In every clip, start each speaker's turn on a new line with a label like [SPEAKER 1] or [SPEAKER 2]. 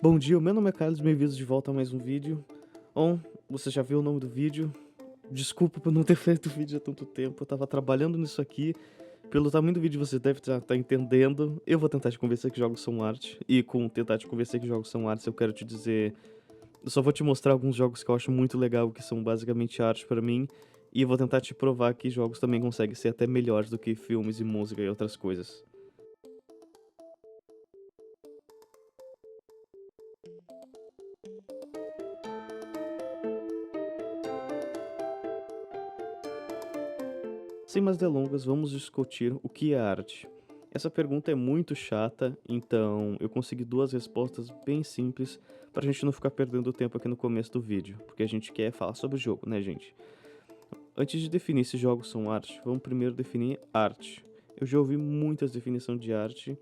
[SPEAKER 1] Bom dia, meu nome é Carlos, bem-vindos de volta a mais um vídeo. Bom, você já viu o nome do vídeo? Desculpa por não ter feito vídeo há tanto tempo, eu tava trabalhando nisso aqui. Pelo tamanho do vídeo você deve já estar entendendo. Eu vou tentar te convencer que jogos são arte, e com tentar te convencer que jogos são artes eu quero te dizer... Eu só vou te mostrar alguns jogos que eu acho muito legal, que são basicamente arte pra mim, e eu vou tentar te provar que jogos também conseguem ser até melhores do que filmes e música e outras coisas. Sem mais delongas, vamos discutir o que é arte. Essa pergunta é muito chata, então eu consegui duas respostas bem simples pra gente não ficar perdendo tempo aqui no começo do vídeo, porque a gente quer falar sobre o jogo, né, gente? Antes de definir se jogos são arte, vamos primeiro definir arte. Eu já ouvi muitas definições de arte,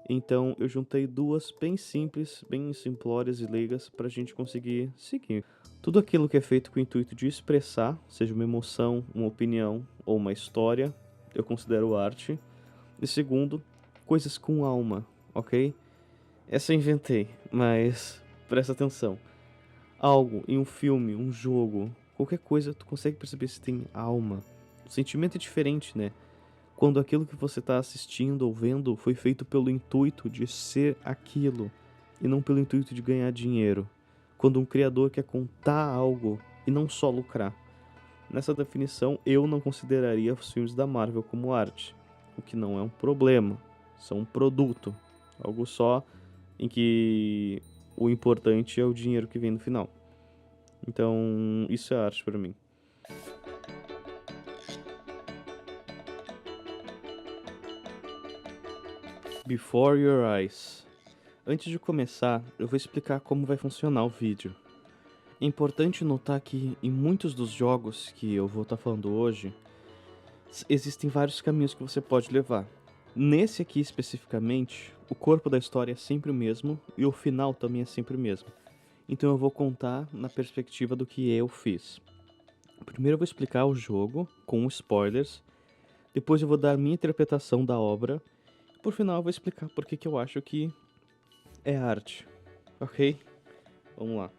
[SPEAKER 1] então eu juntei duas bem simples, bem simplórias e leigas pra gente conseguir seguir. Tudo aquilo que é feito com o intuito de expressar, seja uma emoção, uma opinião ou uma história, eu considero arte. E segundo, coisas com alma, ok? Essa eu inventei, mas presta atenção. Algo em um filme, um jogo, qualquer coisa, tu consegue perceber se tem alma. O sentimento é diferente, né? Quando aquilo que você está assistindo ou vendo foi feito pelo intuito de ser aquilo e não pelo intuito de ganhar dinheiro. Quando um criador quer contar algo e não só lucrar. Nessa definição, eu não consideraria os filmes da Marvel como arte, o que não é um problema, são um produto, algo só em que o importante é o dinheiro que vem no final. Então, isso é arte para mim. Before Your Eyes. Antes de começar, eu vou explicar como vai funcionar o vídeo. É importante notar que em muitos dos jogos que eu vou estar falando hoje, existem vários caminhos que você pode levar. Nesse aqui especificamente, o corpo da história é sempre o mesmo e o final também é sempre o mesmo. Então eu vou contar na perspectiva do que eu fiz. Primeiro eu vou explicar o jogo com spoilers, depois eu vou dar minha interpretação da obra, por final eu vou explicar por que eu acho que é arte. Ok? Vamos lá.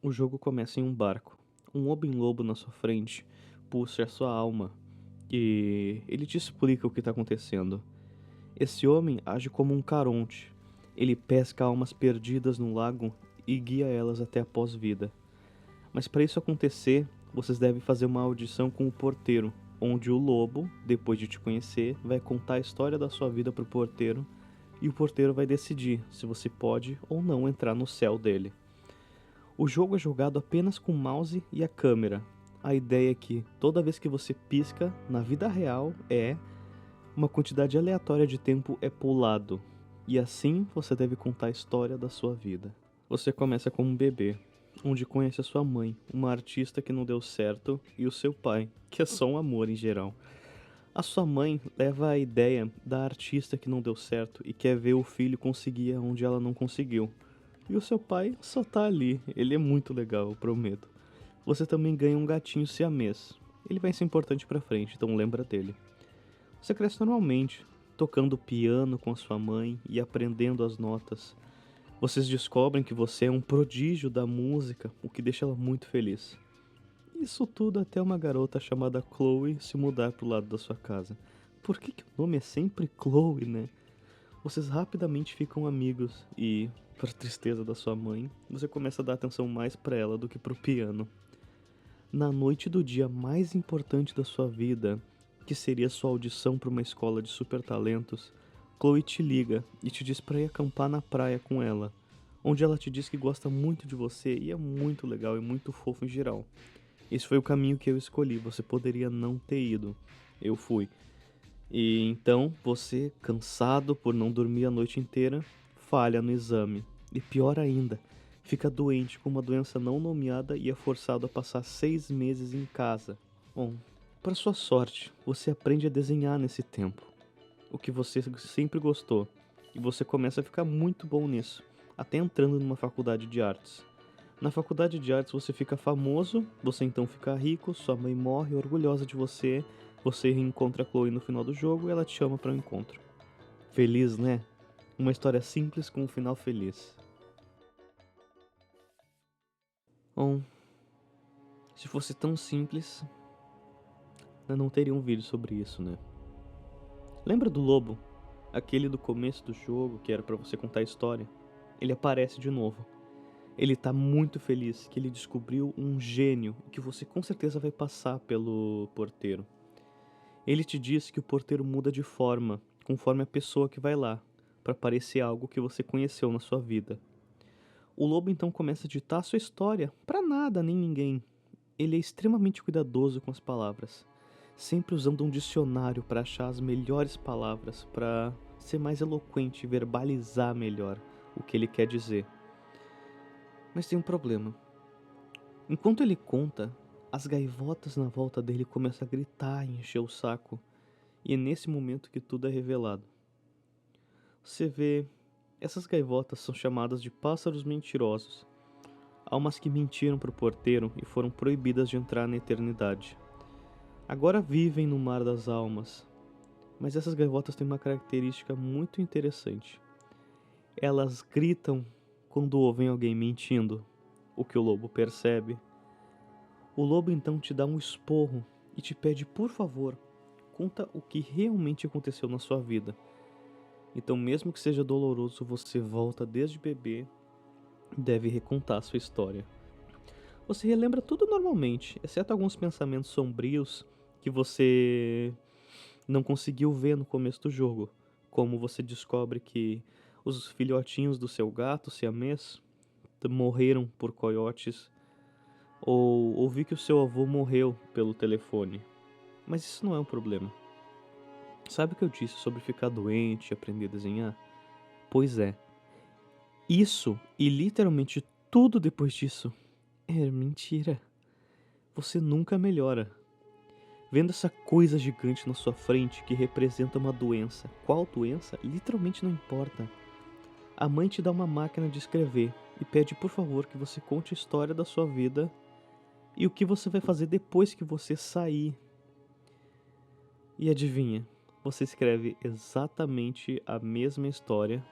[SPEAKER 1] O jogo começa em um barco. Um homem-lobo na sua frente puxa a sua alma e ele te explica o que está acontecendo. Esse homem age como um caronte. Ele pesca almas perdidas no lago e guia elas até a pós-vida. Mas para isso acontecer, vocês devem fazer uma audição com o porteiro, onde o lobo, depois de te conhecer, vai contar a história da sua vida pro porteiro e o porteiro vai decidir se você pode ou não entrar no céu dele. O jogo é jogado apenas com o mouse e a câmera. A ideia é que toda vez que você pisca, na vida real uma quantidade aleatória de tempo é pulado. E assim você deve contar a história da sua vida. Você começa como um bebê, onde conhece a sua mãe, uma artista que não deu certo, e o seu pai, que é só um amor em geral. A sua mãe leva a ideia da artista que não deu certo e quer ver o filho conseguir onde ela não conseguiu. E o seu pai só tá ali, ele é muito legal, eu prometo. Você também ganha um gatinho siamês. Ele vai ser importante pra frente, então lembra dele. Você cresce normalmente, tocando piano com a sua mãe e aprendendo as notas. Vocês descobrem que você é um prodígio da música, o que deixa ela muito feliz. Isso tudo até uma garota chamada Chloe se mudar pro lado da sua casa. Por que o nome é sempre Chloe, né? Vocês rapidamente ficam amigos e, para tristeza da sua mãe, você começa a dar atenção mais pra ela do que pro piano. Na noite do dia mais importante da sua vida, que seria sua audição para uma escola de super talentos, Chloe te liga e te diz para ir acampar na praia com ela, onde ela te diz que gosta muito de você e é muito legal e muito fofo em geral. Esse foi o caminho que eu escolhi, você poderia não ter ido. Eu fui. E então você, cansado por não dormir a noite inteira, falha no exame. E pior ainda, fica doente com uma doença não nomeada e é forçado a passar 6 meses em casa. Bom, para sua sorte, você aprende a desenhar nesse tempo, o que você sempre gostou, e você começa a ficar muito bom nisso, até entrando numa faculdade de artes. Na faculdade de artes você fica famoso, você então fica rico, sua mãe morre orgulhosa de você, você reencontra a Chloe no final do jogo e ela te chama para um encontro. Feliz, né? Uma história simples com um final feliz. Bom, se fosse tão simples, eu não teria um vídeo sobre isso, né? Lembra do lobo? Aquele do começo do jogo que era pra você contar a história? Ele aparece de novo. Ele tá muito feliz que ele descobriu um gênio e que você com certeza vai passar pelo porteiro. Ele te diz que o porteiro muda de forma conforme a pessoa que vai lá, pra parecer algo que você conheceu na sua vida. O lobo então começa a ditar sua história pra nada nem ninguém. Ele é extremamente cuidadoso com as palavras, sempre usando um dicionário para achar as melhores palavras, para ser mais eloquente e verbalizar melhor o que ele quer dizer. Mas tem um problema. Enquanto ele conta, as gaivotas na volta dele começam a gritar e encher o saco, e é nesse momento que tudo é revelado. Você vê, essas gaivotas são chamadas de pássaros mentirosos, almas que mentiram para o porteiro e foram proibidas de entrar na eternidade. Agora vivem no mar das almas, mas essas gaivotas têm uma característica muito interessante. Elas gritam quando ouvem alguém mentindo, o que o lobo percebe. O lobo então te dá um esporro e te pede, por favor, conta o que realmente aconteceu na sua vida. Então, mesmo que seja doloroso, você volta desde bebê e deve recontar a sua história. Você relembra tudo normalmente, exceto alguns pensamentos sombrios que você não conseguiu ver no começo do jogo, como você descobre que os filhotinhos do seu gato siamês morreram por coiotes, ou ouvi que o seu avô morreu pelo telefone. Mas isso não é um problema. Sabe o que eu disse sobre ficar doente e aprender a desenhar? Pois é. Isso, e literalmente tudo depois disso, é mentira. Você nunca melhora. Vendo essa coisa gigante na sua frente que representa uma doença. Qual doença? Literalmente não importa. A mãe te dá uma máquina de escrever e pede por favor que você conte a história da sua vida e o que você vai fazer depois que você sair. E adivinha, você escreve exatamente a mesma história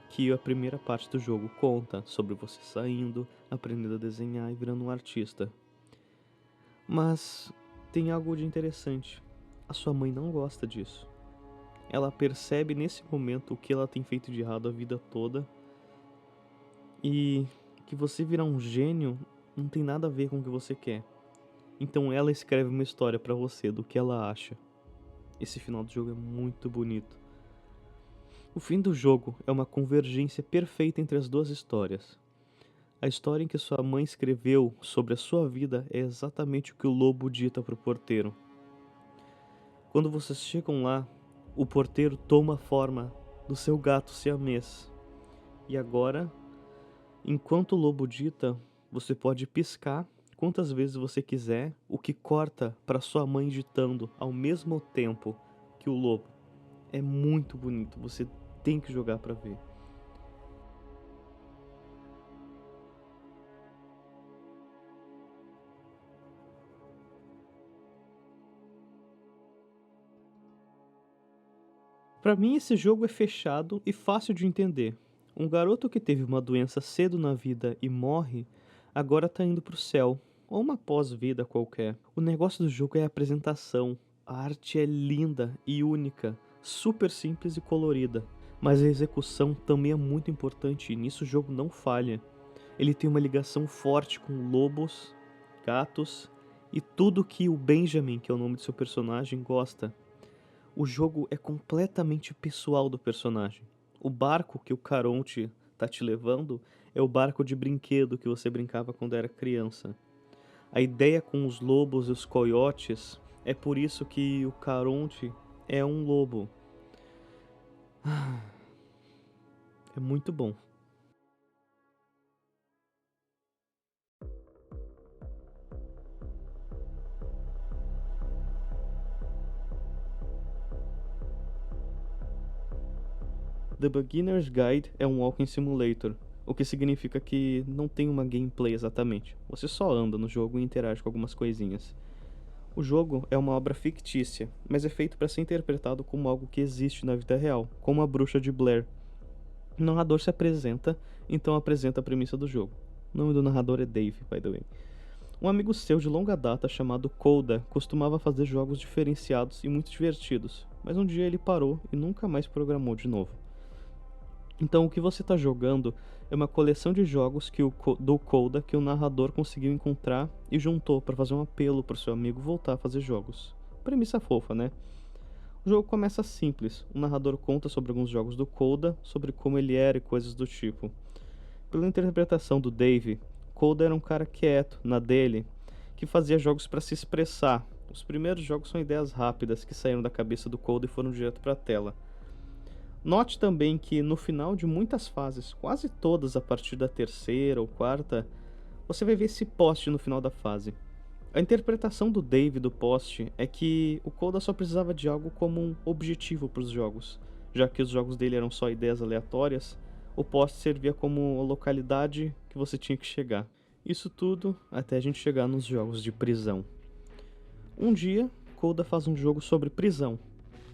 [SPEAKER 1] que a primeira parte do jogo conta, sobre você saindo, aprendendo a desenhar e virando um artista. Mas tem algo de interessante. A sua mãe não gosta disso. Ela percebe nesse momento o que ela tem feito de errado a vida toda. E que você virar um gênio não tem nada a ver com o que você quer. Então ela escreve uma história pra você do que ela acha. Esse final do jogo é muito bonito. O fim do jogo é uma convergência perfeita entre as duas histórias. A história em que sua mãe escreveu sobre a sua vida é exatamente o que o lobo dita pro porteiro. Quando vocês chegam lá, o porteiro toma a forma do seu gato siamês. E agora, enquanto o lobo dita, você pode piscar quantas vezes você quiser, o que corta para sua mãe ditando ao mesmo tempo que o lobo. É muito bonito, você tem que jogar para ver. Para mim esse jogo é fechado e fácil de entender. Um garoto que teve uma doença cedo na vida e morre, agora tá indo pro céu, ou uma pós-vida qualquer. O negócio do jogo é a apresentação. A arte é linda e única, super simples e colorida. Mas a execução também é muito importante e nisso o jogo não falha. Ele tem uma ligação forte com lobos, gatos e tudo que o Benjamin, que é o nome do seu personagem, gosta. O jogo é completamente pessoal do personagem. O barco que o Caronte tá te levando é o barco de brinquedo que você brincava quando era criança. A ideia com os lobos e os coiotes é por isso que o Caronte é um lobo. É muito bom. The Beginner's Guide é um walking simulator, o que significa que não tem uma gameplay exatamente. Você só anda no jogo e interage com algumas coisinhas. O jogo é uma obra fictícia, mas é feito para ser interpretado como algo que existe na vida real, como a Bruxa de Blair. O narrador se apresenta, então apresenta a premissa do jogo. O nome do narrador é Dave, by the way. Um amigo seu de longa data chamado Koda costumava fazer jogos diferenciados e muito divertidos, mas um dia ele parou e nunca mais programou de novo. Então o que você está jogando é uma coleção de jogos do Koda que o narrador conseguiu encontrar e juntou para fazer um apelo para o seu amigo voltar a fazer jogos. Premissa fofa, né? O jogo começa simples. O narrador conta sobre alguns jogos do Koda, sobre como ele era e coisas do tipo. Pela interpretação do Dave, Koda era um cara quieto, na dele, que fazia jogos para se expressar. Os primeiros jogos são ideias rápidas que saíram da cabeça do Koda e foram direto para a tela. Note também que no final de muitas fases, quase todas a partir da terceira ou quarta, você vai ver esse poste no final da fase. A interpretação do Dave do poste é que o Koda só precisava de algo como um objetivo para os jogos, já que os jogos dele eram só ideias aleatórias. O poste servia como a localidade que você tinha que chegar. Isso tudo até a gente chegar nos jogos de prisão. Um dia, Koda faz um jogo sobre prisão.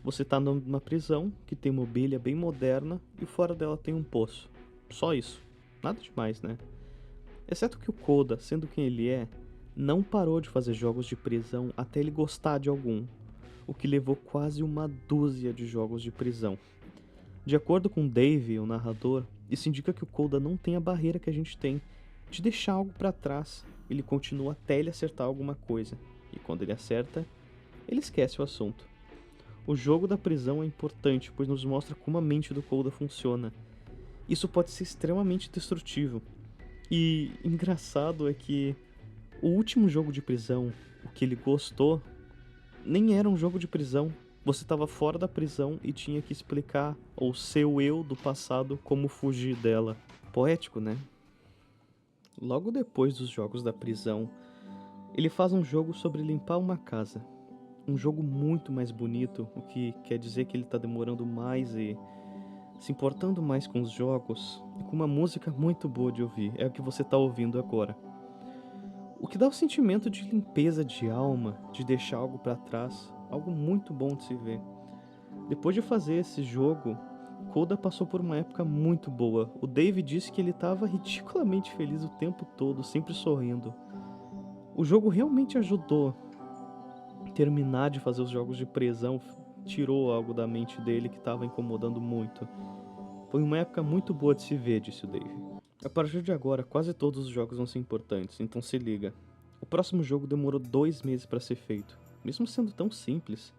[SPEAKER 1] Você está numa prisão que tem mobília bem moderna e fora dela tem um poço. Só isso. Nada demais, né? Exceto que o Koda, sendo quem ele é, não parou de fazer jogos de prisão até ele gostar de algum, o que levou quase uma dúzia de jogos de prisão. De acordo com Dave, o narrador, isso indica que o Koda não tem a barreira que a gente tem de deixar algo para trás. Ele continua até ele acertar alguma coisa, e quando ele acerta, ele esquece o assunto. O jogo da prisão é importante, pois nos mostra como a mente do Koda funciona. Isso pode ser extremamente destrutivo. E engraçado é que o último jogo de prisão, o que ele gostou, nem era um jogo de prisão. Você estava fora da prisão e tinha que explicar ao seu eu do passado como fugir dela. Poético, né? Logo depois dos jogos da prisão, ele faz um jogo sobre limpar uma casa. Um jogo muito mais bonito, o que quer dizer que ele está demorando mais e se importando mais com os jogos, e com uma música muito boa de ouvir, é o que você está ouvindo agora. O que dá o sentimento de limpeza de alma, de deixar algo para trás, algo muito bom de se ver. Depois de fazer esse jogo, Koda passou por uma época muito boa. O Dave disse que ele estava ridiculamente feliz o tempo todo, sempre sorrindo. O jogo realmente ajudou. Terminar de fazer os jogos de prisão tirou algo da mente dele que estava incomodando muito. Foi uma época muito boa de se ver, disse o Dave. A partir de agora, quase todos os jogos vão ser importantes, então se liga. O próximo jogo demorou 2 meses para ser feito, mesmo sendo tão simples.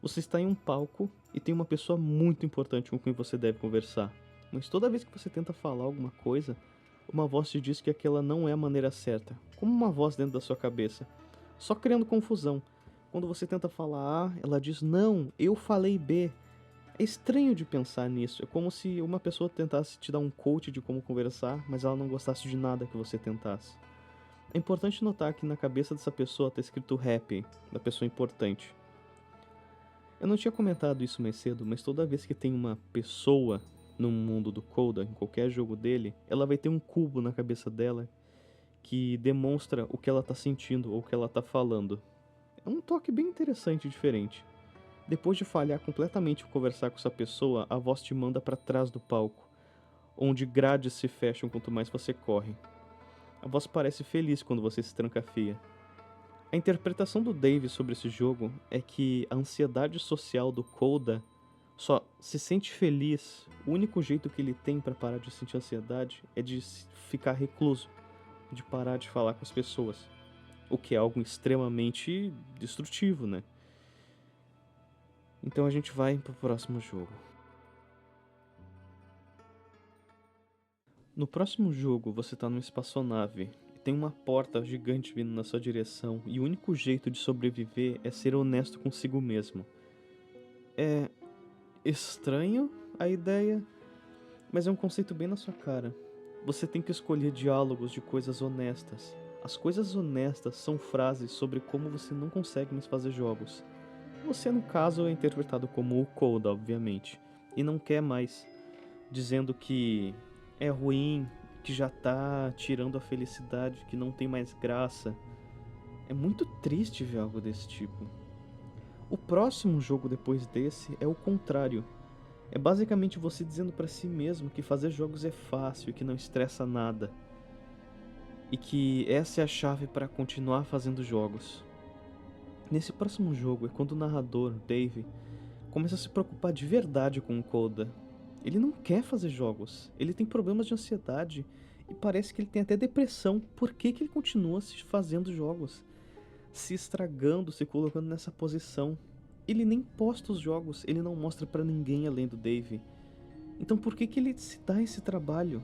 [SPEAKER 1] Você está em um palco e tem uma pessoa muito importante com quem você deve conversar, mas toda vez que você tenta falar alguma coisa, uma voz te diz que aquela não é a maneira certa, como uma voz dentro da sua cabeça, só criando confusão. Quando você tenta falar A, ela diz não, eu falei B. É estranho de pensar nisso, é como se uma pessoa tentasse te dar um coach de como conversar, mas ela não gostasse de nada que você tentasse. É importante notar que na cabeça dessa pessoa está escrito happy, da pessoa importante. Eu não tinha comentado isso mais cedo, mas toda vez que tem uma pessoa no mundo do Koda, em qualquer jogo dele, ela vai ter um cubo na cabeça dela que demonstra o que ela está sentindo ou o que ela está falando. É um toque bem interessante e diferente. Depois de falhar completamente em conversar com essa pessoa, a voz te manda para trás do palco, onde grades se fecham quanto mais você corre. A voz parece feliz quando você se trancafia. A interpretação do Dave sobre esse jogo é que a ansiedade social do Koda só se sente feliz. O único jeito que ele tem para parar de sentir ansiedade é de ficar recluso, de parar de falar com as pessoas. O que é algo extremamente destrutivo, né? Então a gente vai pro próximo jogo. No próximo jogo você tá numa espaçonave e tem uma porta gigante vindo na sua direção e o único jeito de sobreviver é ser honesto consigo mesmo. É estranho a ideia, mas é um conceito bem na sua cara. Você tem que escolher diálogos de coisas honestas. As coisas honestas são frases sobre como você não consegue mais fazer jogos. Você, no caso, é interpretado como o Koda, obviamente, e não quer mais, dizendo que é ruim, que já tá tirando a felicidade, que não tem mais graça. É muito triste ver algo desse tipo. O próximo jogo depois desse é o contrário. É basicamente você dizendo pra si mesmo que fazer jogos é fácil e que não estressa nada. E que essa é a chave para continuar fazendo jogos. Nesse próximo jogo é quando o narrador, Dave, começa a se preocupar de verdade com o Coda. Ele não quer fazer jogos, ele tem problemas de ansiedade e parece que ele tem até depressão. Por que que ele continua se fazendo jogos? Se estragando, se colocando nessa posição. Ele nem posta os jogos, ele não mostra pra ninguém além do Dave. Então por que que ele se dá esse trabalho?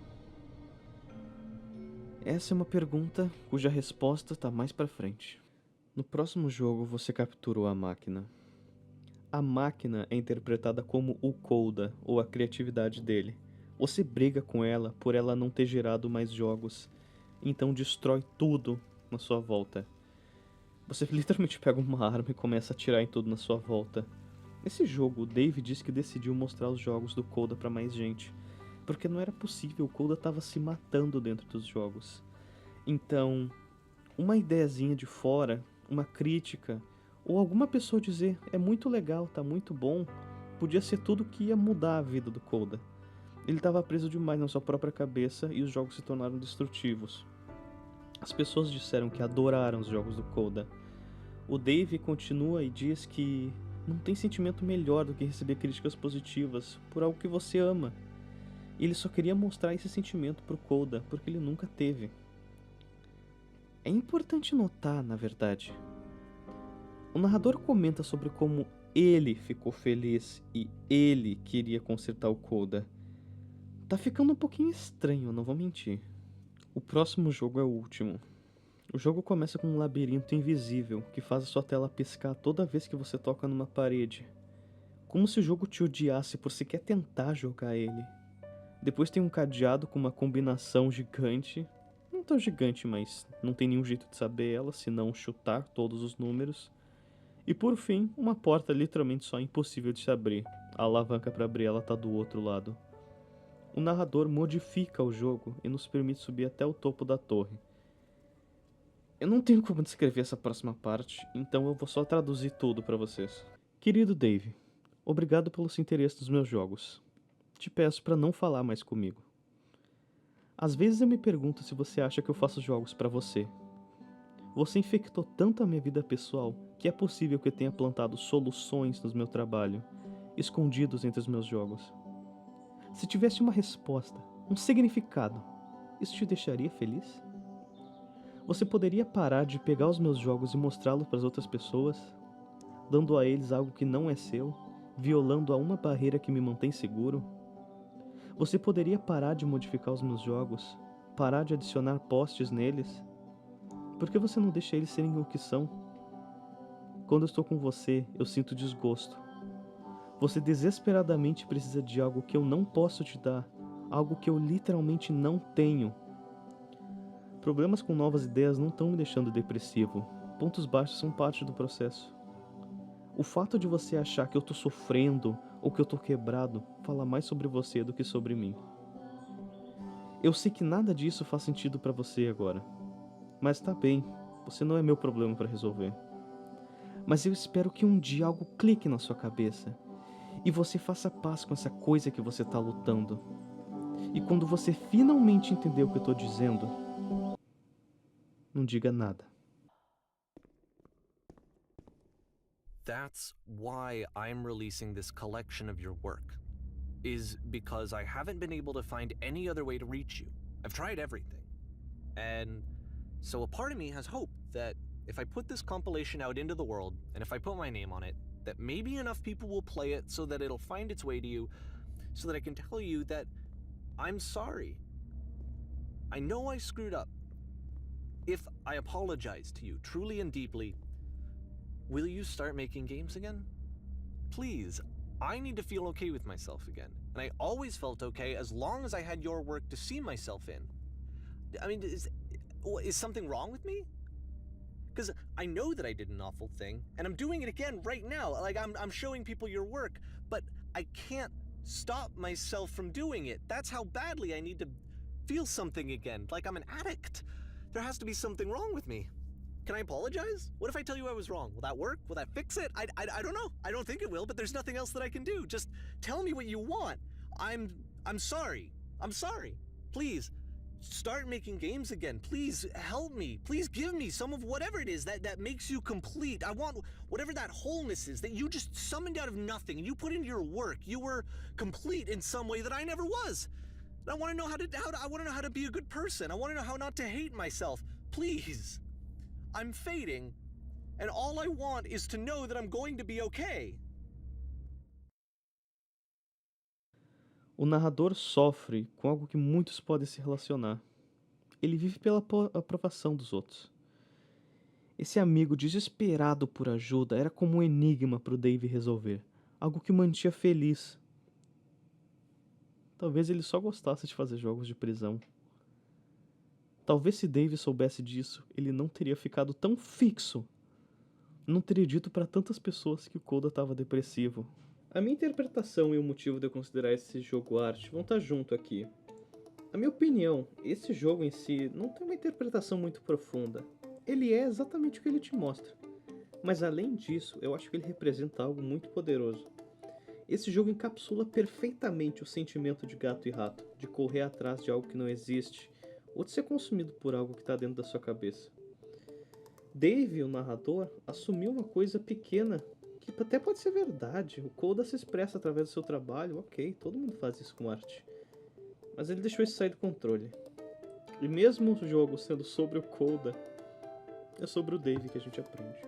[SPEAKER 1] Essa é uma pergunta cuja resposta tá mais pra frente. No próximo jogo você capturou a máquina. A máquina é interpretada como o Coda, ou a criatividade dele. Você briga com ela por ela não ter gerado mais jogos, então destrói tudo na sua volta. Você literalmente pega uma arma e começa a atirar em tudo na sua volta. Nesse jogo, o Dave disse que decidiu mostrar os jogos do Coda pra mais gente, porque não era possível, o Coda estava se matando dentro dos jogos. Então, uma ideiazinha de fora, uma crítica, ou alguma pessoa dizer é muito legal, tá muito bom, podia ser tudo que ia mudar a vida do Coda. Ele estava preso demais na sua própria cabeça e os jogos se tornaram destrutivos. As pessoas disseram que adoraram os jogos do Coda. O Dave continua e diz que não tem sentimento melhor do que receber críticas positivas por algo que você ama. E ele só queria mostrar esse sentimento pro Coda, porque ele nunca teve. É importante notar, na verdade. O narrador comenta sobre como ele ficou feliz e ele queria consertar o Coda. Tá ficando um pouquinho estranho, não vou mentir. O próximo jogo é o último. O jogo começa com um labirinto invisível que faz a sua tela piscar toda vez que você toca numa parede. Como se o jogo te odiasse por sequer tentar jogar ele. Depois tem um cadeado com uma combinação gigante. Não tão gigante, mas não tem nenhum jeito de saber ela, senão chutar todos os números. E por fim, uma porta literalmente só impossível de se abrir. A alavanca para abrir ela tá do outro lado. O narrador modifica o jogo e nos permite subir até o topo da torre. Eu não tenho como descrever essa próxima parte, então eu vou só traduzir tudo para vocês. Querido Dave, obrigado pelo seu interesse nos meus jogos. Te peço para não falar mais comigo. Às vezes eu me pergunto se você acha que eu faço jogos para você. Você infectou tanto a minha vida pessoal que é possível que eu tenha plantado soluções no meu trabalho, escondidos entre os meus jogos. Se tivesse uma resposta, um significado, isso te deixaria feliz? Você poderia parar de pegar os meus jogos e mostrá-los para as outras pessoas, dando a eles algo que não é seu, violando a uma barreira que me mantém seguro? Você poderia parar de modificar os meus jogos, parar de adicionar posts neles? Por que você não deixa eles serem o que são? Quando eu estou com você, eu sinto desgosto. Você desesperadamente precisa de algo que eu não posso te dar, algo que eu literalmente não tenho. Problemas com novas ideias não estão me deixando depressivo. Pontos baixos são parte do processo. O fato de você achar que eu tô sofrendo ou que eu tô quebrado fala mais sobre você do que sobre mim. Eu sei que nada disso faz sentido pra você agora. Mas tá bem, você não é meu problema pra resolver. Mas eu espero que um dia algo clique na sua cabeça e você faça paz com essa coisa que você tá lutando. E quando você finalmente entender o que eu tô dizendo, não diga nada.
[SPEAKER 2] That's why I'm releasing this collection of your work, is because I haven't been able to find any other way to reach you. I've tried everything. And so a part of me has hope that if I put this compilation out into the world, and if I put my name on it, that maybe enough people will play it so that it'll find its way to you, so that I can tell you that I'm sorry. I know I screwed up. If I apologize to you truly and deeply, will you start making games again? Please, I need to feel okay with myself again. And I always felt okay as long as I had your work to see myself in. I mean, is something wrong with me? Because I know that I did an awful thing, and I'm doing it again right now. Like, I'm showing people your work, but I can't stop myself from doing it. That's how badly I need to feel something again, like I'm an addict. There has to be something wrong with me. Can I apologize? What if I tell you I was wrong? Will that work? Will that fix it? I don't know. I don't think it will, but there's nothing else that I can do. Just tell me what you want. I'm sorry. I'm sorry. Please, start making games again. Please help me. Please give me some of whatever it is that makes you complete. I want whatever that wholeness is that you just summoned out of nothing and you put into your work. You were complete in some way that I never was. And I want to know how to be a good person. I want to know how not to hate myself. Please. I'm fading, and all I want is to know that I'm going to be okay.
[SPEAKER 1] O narrador sofre com algo que muitos podem se relacionar. Ele vive pela aprovação dos outros. Esse amigo desesperado por ajuda era como um enigma para o Dave resolver, algo que o mantinha feliz. Talvez ele só gostasse de fazer jogos de prisão. Talvez se Dave soubesse disso, ele não teria ficado tão fixo. Não teria dito para tantas pessoas que o Coda estava depressivo. A minha interpretação e o motivo de eu considerar esse jogo arte vão estar junto aqui. Na minha opinião, esse jogo em si não tem uma interpretação muito profunda. Ele é exatamente o que ele te mostra. Mas além disso, eu acho que ele representa algo muito poderoso. Esse jogo encapsula perfeitamente o sentimento de gato e rato, de correr atrás de algo que não existe, ou de ser consumido por algo que está dentro da sua cabeça. Dave, o narrador, assumiu uma coisa pequena, que até pode ser verdade. O Coda se expressa através do seu trabalho, ok, todo mundo faz isso com arte. Mas ele deixou isso sair do controle. E mesmo o jogo sendo sobre o Coda, é sobre o Dave que a gente aprende.